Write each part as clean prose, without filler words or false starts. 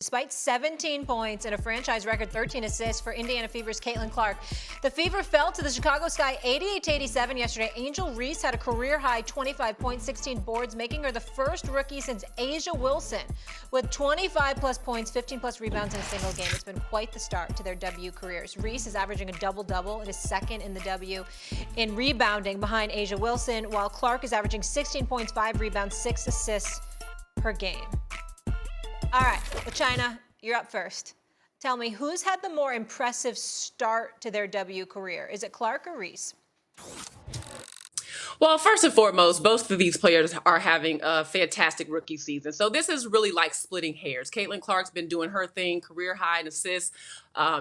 Despite 17 points and a franchise record 13 assists for Indiana Fever's Caitlin Clark, the Fever fell to the Chicago Sky 88-87 yesterday. Angel Reese had a career-high 25 points, 16 boards, making her the first rookie since A'ja Wilson with 25-plus points, 15-plus rebounds in a single game. It's been quite the start to their W careers. Reese is averaging a double-double. It is second in the W in rebounding behind A'ja Wilson, while Clark is averaging 16 points, 5 rebounds, 6 assists per game. All right, LaChina, you're up first. Tell me, who's had the more impressive start to their W career? Is it Clark or Reese? Well, first and foremost, both of these players are having a fantastic rookie season. So this is really like splitting hairs. Caitlin Clark's been doing her thing, career high in assists.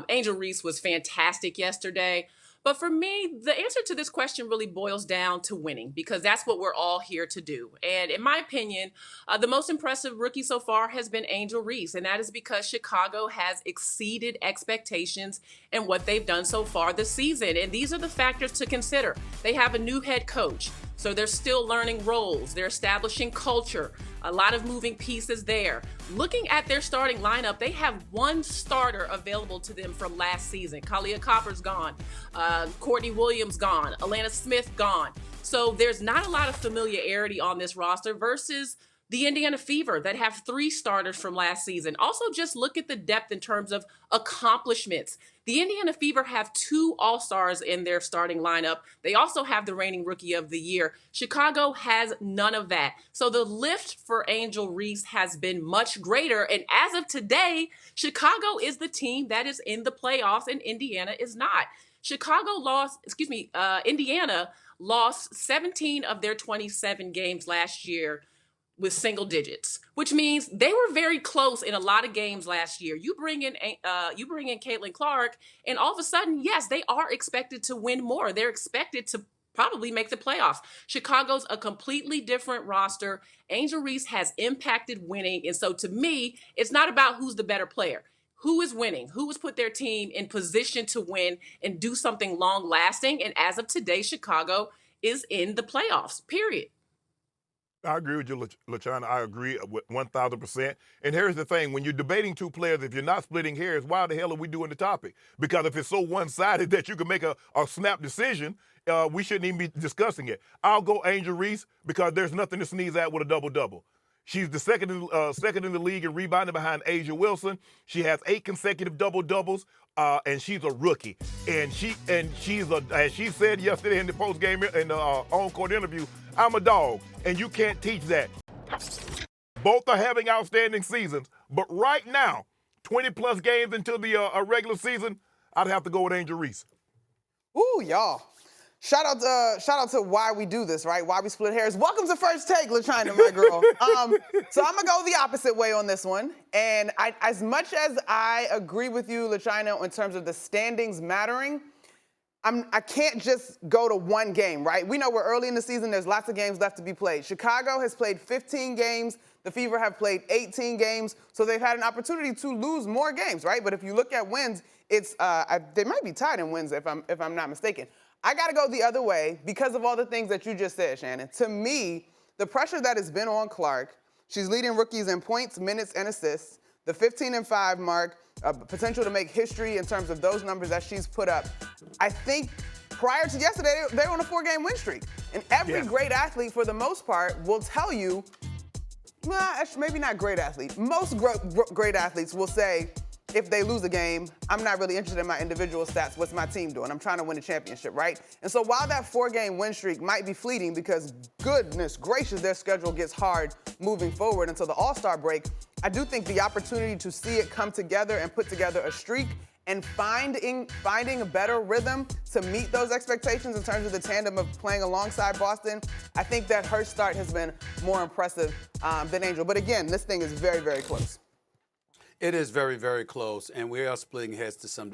Angel Reese was fantastic yesterday. But for me, the answer to this question really boils down to winning, because that's what we're all here to do. And in my opinion, the most impressive rookie so far has been Angel Reese. And that is because Chicago has exceeded expectations in what they've done so far this season. And these are the factors to consider. They have a new head coach, so they're still learning roles. They're establishing culture. A lot of moving pieces there. Looking at their starting lineup, they have one starter available to them from last season. Kalia Copper's gone. Courtney Williams gone. Alana Smith gone. So there's not a lot of familiarity on this roster versus the Indiana Fever that have 3 starters from last season. Also, just look at the depth in terms of accomplishments. The Indiana Fever have 2 All-Stars in their starting lineup. They also have the reigning Rookie of the Year. Chicago has none of that. So the lift for Angel Reese has been much greater. And as of today, Chicago is the team that is in the playoffs and Indiana is not. Indiana lost 17 of their 27 games last year with single digits, which means they were very close in a lot of games last year. You bring in Caitlin Clark, and all of a sudden, yes, they are expected to win more. They're expected to probably make the playoffs. Chicago's a completely different roster. Angel Reese has impacted winning, and so to me, it's not about who's the better player. Who is winning? Who has put their team in position to win and do something long-lasting? And as of today, Chicago is in the playoffs, period. I agree with you, LaChina. I agree with 1,000%. And here's the thing. When you're debating 2 players, if you're not splitting hairs, why the hell are we doing the topic? Because if it's so one-sided that you can make a snap decision, we shouldn't even be discussing it. I'll go Angel Reese because there's nothing to sneeze at with a double-double. She's the second in the league in rebounding behind A'ja Wilson. She has 8 consecutive double-doubles, and she's a rookie. And she's as she said yesterday in the post-game in the on-court interview, I'm a dog, and you can't teach that. Both are having outstanding seasons, but right now, 20-plus games into the regular season, I'd have to go with Angel Reese. Ooh, y'all. Shout out to why we do this, right? Why we split hairs. Welcome to First Take, LaChina, my girl. So I'm going to go the opposite way on this one. And as much as I agree with you, LaChina, in terms of the standings mattering, I can't just go to one game, right? We know we're early in the season. There's lots of games left to be played. Chicago has played 15 games. The Fever have played 18 games. So they've had an opportunity to lose more games, right? But if you look at wins, it's they might be tied in wins if I'm not mistaken. I got to go the other way because of all the things that you just said, Shannon. To me, the pressure that has been on Clark, she's leading rookies in points, minutes, and assists. The 15-5 mark, potential to make history in terms of those numbers that she's put up. I think prior to yesterday, they were on a 4-game win streak. And every great athlete, for the most part, will tell you, well, maybe not great athlete. Most great athletes will say, if they lose a game, I'm not really interested in my individual stats. What's my team doing? I'm trying to win a championship, right? And so while that 4-game win streak might be fleeting because, goodness gracious, their schedule gets hard moving forward until the All-Star break, I do think the opportunity to see it come together and put together a streak and finding a better rhythm to meet those expectations in terms of the tandem of playing alongside Boston, I think that her start has been more impressive than Angel. But again, this thing is very, very close. It is very, very close, and we are splitting hairs to some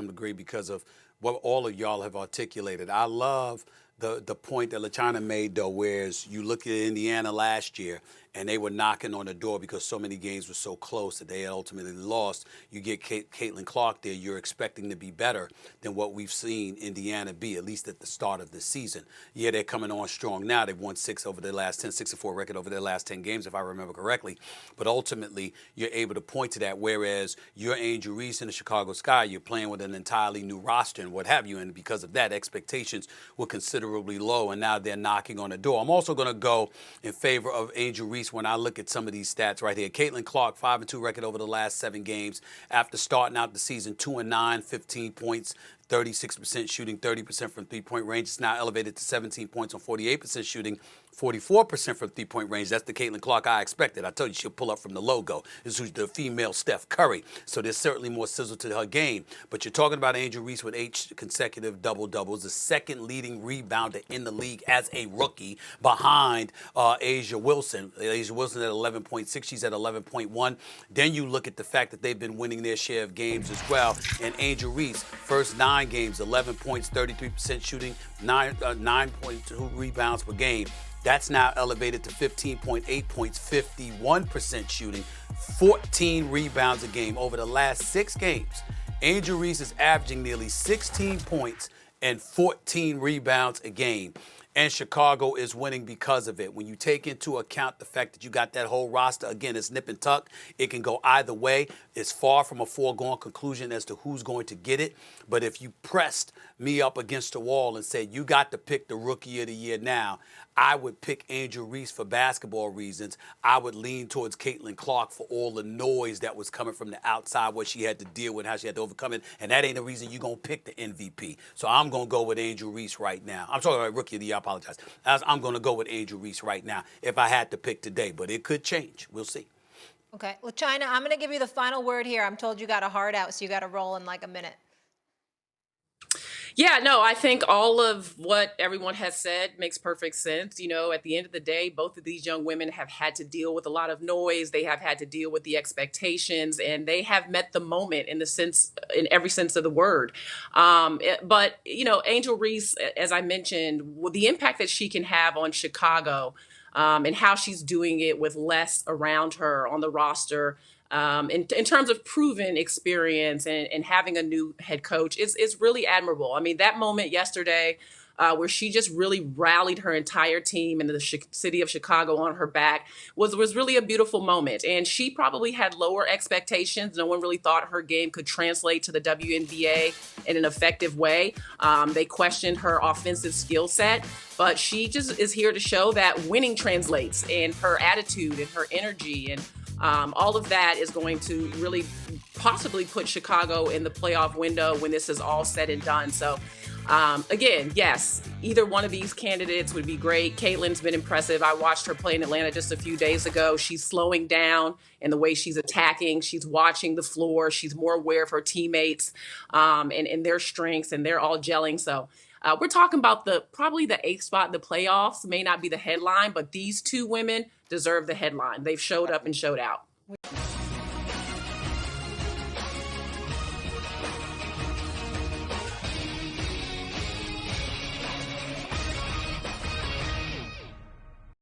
degree because of what all of y'all have articulated. I love the point that LaChina made, though, whereas you look at Indiana last year, and they were knocking on the door because so many games were so close that they had ultimately lost. You get Caitlin Clark there, you're expecting to be better than what we've seen Indiana be, at least at the start of the season. Yeah, they're coming on strong now. They've won 6 over their last 10, 6-4 record over their last 10 games, if I remember correctly. But ultimately, you're able to point to that, whereas you're Angel Reese in the Chicago Sky, you're playing with an entirely new roster and what have you, and because of that, expectations were considerably low, and now they're knocking on the door. I'm also going to go in favor of Angel Reese when I look at some of these stats right here. Caitlin Clark, 5-2 record over the last 7 games. After starting out the season 2-9, 15 points, 36% shooting, 30% from three-point range. It's now elevated to 17 points on 48% shooting, 44% from three-point range. That's the Caitlin Clark I expected. I told you she'll pull up from the logo. This is the female Steph Curry. So there's certainly more sizzle to her game. But you're talking about Angel Reese with 8 consecutive double-doubles, the second leading rebounder in the league as a rookie behind A'ja Wilson. A'ja Wilson at 11.6. She's at 11.1. Then you look at the fact that they've been winning their share of games as well. And Angel Reese, first 9 games, 11 points, 33% shooting, 9.2 rebounds per game. That's now elevated to 15.8 points, 51% shooting, 14 rebounds a game. Over the last 6 games, Angel Reese is averaging nearly 16 points and 14 rebounds a game. And Chicago is winning because of it. When you take into account the fact that you got that whole roster, again, it's nip and tuck. It can go either way. It's far from a foregone conclusion as to who's going to get it. But if you pressed me up against the wall and said, you got to pick the Rookie of the Year now, I would pick Angel Reese for basketball reasons. I would lean towards Caitlin Clark for all the noise that was coming from the outside, what she had to deal with, how she had to overcome it. And that ain't the reason you're going to pick the MVP. So I'm going to go with Angel Reese right now. I'm talking about Rookie of the Year, I apologize. I'm going to go with Angel Reese right now if I had to pick today. But it could change. We'll see. Okay. LaChina, I'm going to give you the final word here. I'm told you got a heart out, so you got to roll in like a minute. Yeah, no, I think all of what everyone has said makes perfect sense. You know, at the end of the day, both of these young women have had to deal with a lot of noise. They have had to deal with the expectations, and they have met the moment in every sense of the word. But, you know, Angel Reese, as I mentioned, the impact that she can have on Chicago, and how she's doing it with less around her on the roster, in terms of proven experience and having a new head coach, is really admirable. I mean, that moment yesterday where she just really rallied her entire team and the city of Chicago on her back was really a beautiful moment. And she probably had lower expectations. No one really thought her game could translate to the WNBA in an effective way. They questioned her offensive skill set, but she just is here to show that winning translates, and her attitude and her energy and all of that is going to really possibly put Chicago in the playoff window when this is all said and done. So, again, yes, either one of these candidates would be great. Caitlin's been impressive. I watched her play in Atlanta just a few days ago. She's slowing down in the way she's attacking. She's watching the floor. She's more aware of her teammates and their strengths, and they're all gelling. So we're talking about probably the 8th spot in the playoffs. May not be the headline, but these 2 women deserve the headline. They've showed up and showed out.